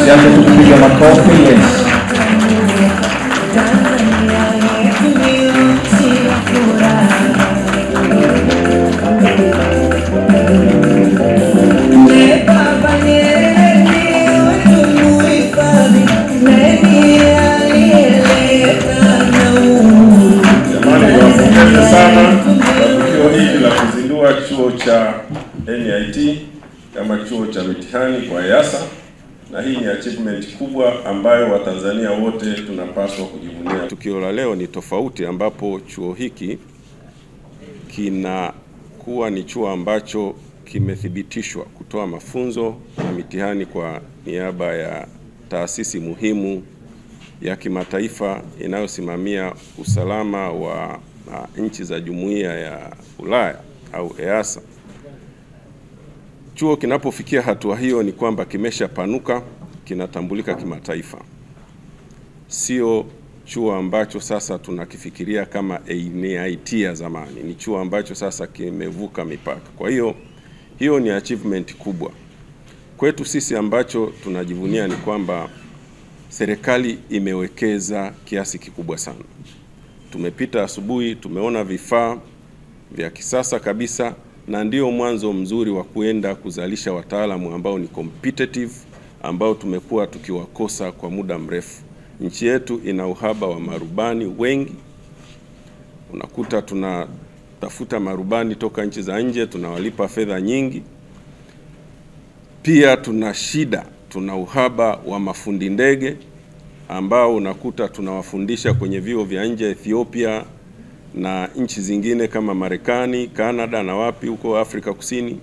Msiache kutupiga makofi. Yes. Sana kwa tukio hili la kuzindua chuo cha NIT kama chuo cha mitihani kwa EASA, na hii ni achievement kubwa ambayo Watanzania wote tunapaswa kujivunia. Tukio la leo ni tofauti, ambapo chuo hiki kinakuwa ni chuo ambacho kimethibitishwa kutoa mafunzo na mitihani kwa niaba ya taasisi muhimu ya kimataifa inayosimamia usalama wa nchi za Jumuiya ya Ulaya au EASA. Chuo kinapofikia hatua hiyo ni kwamba kimeshapanuka, kinatambulika kimataifa. Sio chuo ambacho sasa tunakifikiria kama NIT ya zamani, ni chuo ambacho sasa kimevuka mipaka. Kwa hiyo ni achievement kubwa kwetu sisi. Ambacho tunajivunia ni kwamba serikali imewekeza kiasi kikubwa sana. Tumepita asubuhi, tumeona vifaa vya kisasa kabisa, na ndio mwanzo mzuri wa kuenda kuzalisha wataalamu ambao ni competitive, ambao tumekuwa tukiwakosa kwa muda mrefu. Nchi yetu ina uhaba wa marubani wengi. Unakuta tunatafuta marubani toka nchi za nje, tunawalipa fedha nyingi. Pia tuna uhaba wa mafundi ndege ambao unakuta tunawafundisha kwenye vyuo vya nje, Ethiopia na nchi zingine kama Marekani, Canada na wapi huko Afrika Kusini.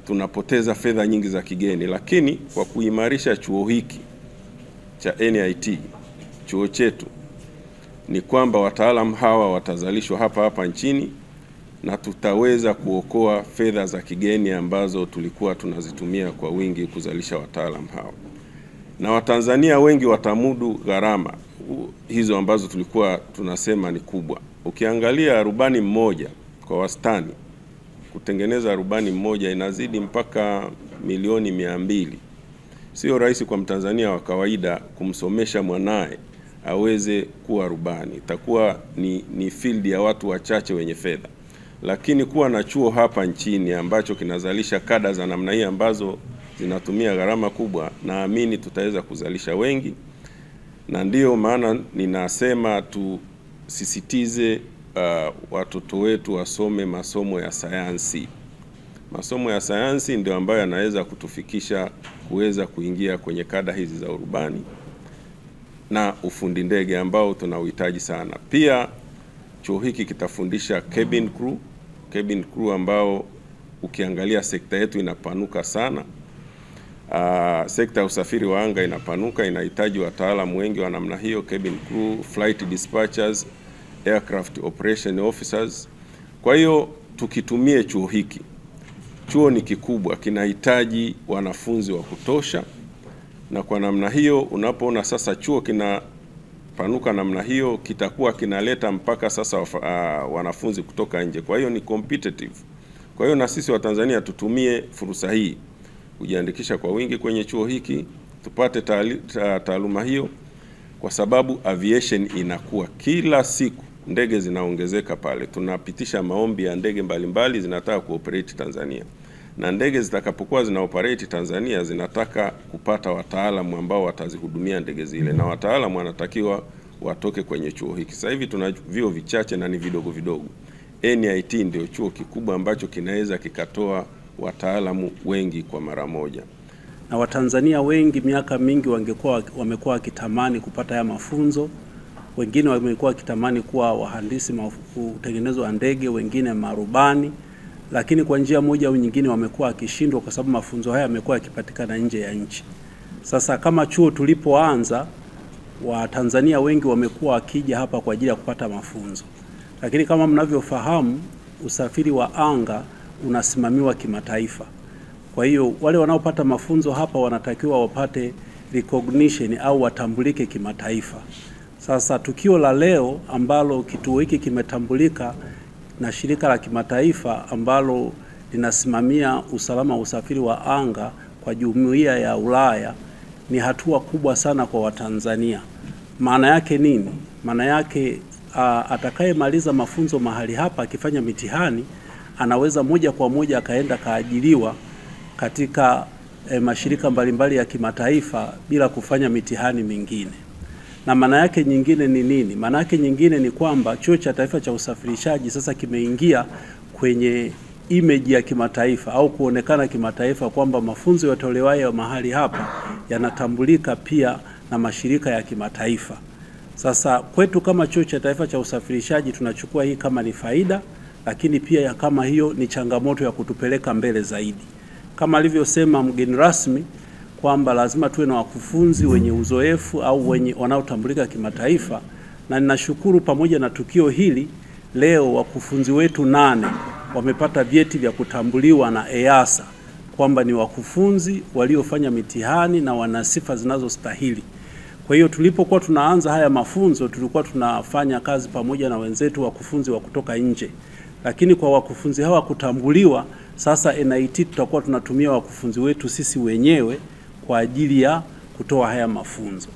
Tunapoteza fedha nyingi za kigeni, lakini kwa kuimarisha chuo hiki cha NIT, chuo chetu, ni kwamba wataalamu hawa watazalishwa hapa nchini, na tutaweza kuokoa fedha za kigeni ambazo tulikuwa tunazitumia kwa wingi kuzalisha wataalamu hawa. Na Watanzania wengi watamudu gharama hizo ambazo tulikuwa tunasema ni kubwa. Ukiangalia rubani mmoja kwa wastani, kutengeneza rubani mmoja inazidi mpaka milioni 200. Sio rahisi kwa Mtanzania wa kawaida kumsomesha mwanae aweze kuwa rubani. Itakuwa ni field ya watu wachache wenye fedha. Lakini kuwa na chuo hapa nchini ambacho kinazalisha kada za namna hii ambazo zinatumia gharama kubwa, naamini tutaweza kuzalisha wengi. Na ndio maana ninasema tusisitize watoto wetu wasome masomo ya sayansi. Masomo ya sayansi ndio ambayo yanaweza kutufikisha kuweza kuingia kwenye kada hizi za urubani na ufundi ndege ambao tunauhitaji sana. Pia chuo hiki kitafundisha cabin crew ambao ukiangalia sekta yetu inapanuka sana. Sekta ya usafiri wa anga inapanuka, inahitaji wataalamu wengi wa namna hiyo, cabin crew, flight dispatchers, aircraft operation officers. Kwa hiyo tukitumie chuo hiki. Chuo ni kikubwa, kinahitaji wanafunzi wa kutosha, na kwa namna hiyo unapoona sasa chuo kinapanuka namna hiyo, kitakuwa kinaleta mpaka sasa wanafunzi kutoka nje. Kwa hiyo ni competitive. Kwa hiyo na sisi Watanzania tutumie fursa hii kujiandikisha kwa wingi kwenye chuo hiki, tupate taaluma hiyo, kwa sababu aviation inakuwa kila siku, ndege zinaongezeka pale. Tunapitisha maombi ya ndege mbalimbali zinataka kuoperate Tanzania, na ndege zitakapokuwa zinaoperate Tanzania zinataka kupata wataalamu ambao watazihudumia ndege zile, na wataalamu wanatakiwa watoke kwenye chuo hiki. Sasa hivi tuna vyuo vichache na ni vidogo vidogo. NIT ndio chuo kikubwa ambacho kinaweza kikatoa wataalamu wengi kwa mara moja. Na Watanzania wengi miaka mingi wamekuwa wakitamani kupata haya mafunzo. Wengine wamekuwa wakitamani kuwa wahandisi kutengenezwa wa ndege, wengine marubani, lakini kwa njia moja au nyingine wamekuwa wakishindwa kwa sababu mafunzo haya yamekuwa yakipatikana nje ya nchi. Sasa kama chuo tulipoanza, Watanzania wengi wamekuwa wakija hapa kwa ajili ya kupata mafunzo. Lakini kama mnavyofahamu, usafiri wa anga unasimamiwa kimataifa. Kwa hiyo wale wanaopata mafunzo hapa wanatakiwa wapate recognition au watambulike kimataifa. Sasa tukio la leo ambalo kituo hiki kimetambulika na shirika la kimataifa ambalo linasimamia usalama wa usafiri wa anga kwa Jumuiya ya Ulaya ni hatua kubwa sana kwa Watanzania. Maana yake nini? Maana yake atakayemaliza mafunzo mahali hapa akifanya mitihani anaweza moja kwa moja akaenda kaajiriwa katika mashirika mbalimbali ya kimataifa bila kufanya mitihani mingine. Na maana yake nyingine ni nini? Maana yake nyingine ni kwamba Chuo cha Taifa cha Usafirishaji sasa kimeingia kwenye image ya kimataifa au kuonekana kimataifa kwamba mafunzo yatolewayo mahali hapa yanatambulika pia na mashirika ya kimataifa. Sasa kwetu kama Chuo cha Taifa cha Usafirishaji tunachukua hii kama ni faida, lakini pia kama hiyo ni changamoto ya kutupeleka mbele zaidi. Kama alivyosema mgeni rasmi kwamba lazima tuwe na wakufunzi wenye uzoefu au wenye wanaotambulika kimataifa, na ninashukuru pamoja na tukio hili leo wakufunzi wetu 8 wamepata vyeti vya kutambuliwa na EASA kwamba ni wakufunzi waliofanya mitihani na wana sifa zinazostahili. Kwa hiyo tulipokuwa tunaanza haya mafunzo tulikuwa tunafanya kazi pamoja na wenzetu wakufunzi wa kutoka nje. Lakini kwa wakufunzi hawa kutambuliwa, sasa NIT tutakuwa tunatumia wakufunzi wetu sisi wenyewe kwa ajili ya kutoa haya mafunzo.